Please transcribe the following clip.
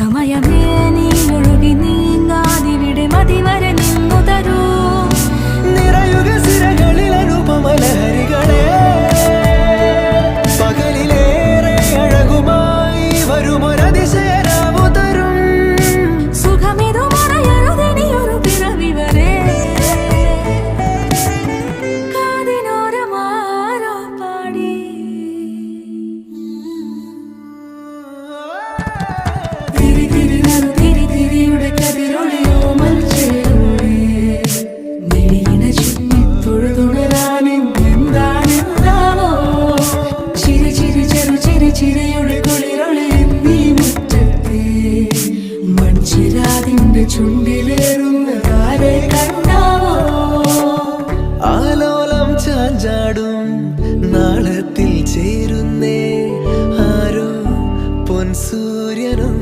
സമയമേ നീ ഒഴുകി നീങ്ങാതിവിടെ മതിവരെ നിന്നു തരൂ. നിറയുക സിരകളിൽ അനുപമലഹരികളെ, പകലിലേറെ അഴകുമായി വരുമൊരതിശയരാവു തരും. സുഖമിതു മറയരുതിനിയൊരു പിറവി വരെ. കാതിനോരമാരോ പാടി തിരി തിരി നറു തിരി തിരിയുടെ കതിരൊളിയോ മൽച്ചേരുളേ. മിഴിയിണ ചുറ്റി തൊഴുതുണരാനെന്താണെന്താവോ. ചിരി ചിരി ചെറു ചിരി ചിരിയുടെ കുളിരൊളി നീ മുറ്റത്തെ മൺചിരാതിന്റെ ചുണ്ടിലേറുന്നതാരെ കണ്ടാവോ. ആലോലം ചാഞ്ചാടും നാളത്തിൽ ചേരുന്നേ ആരോ പൊൻസൂര്യനും.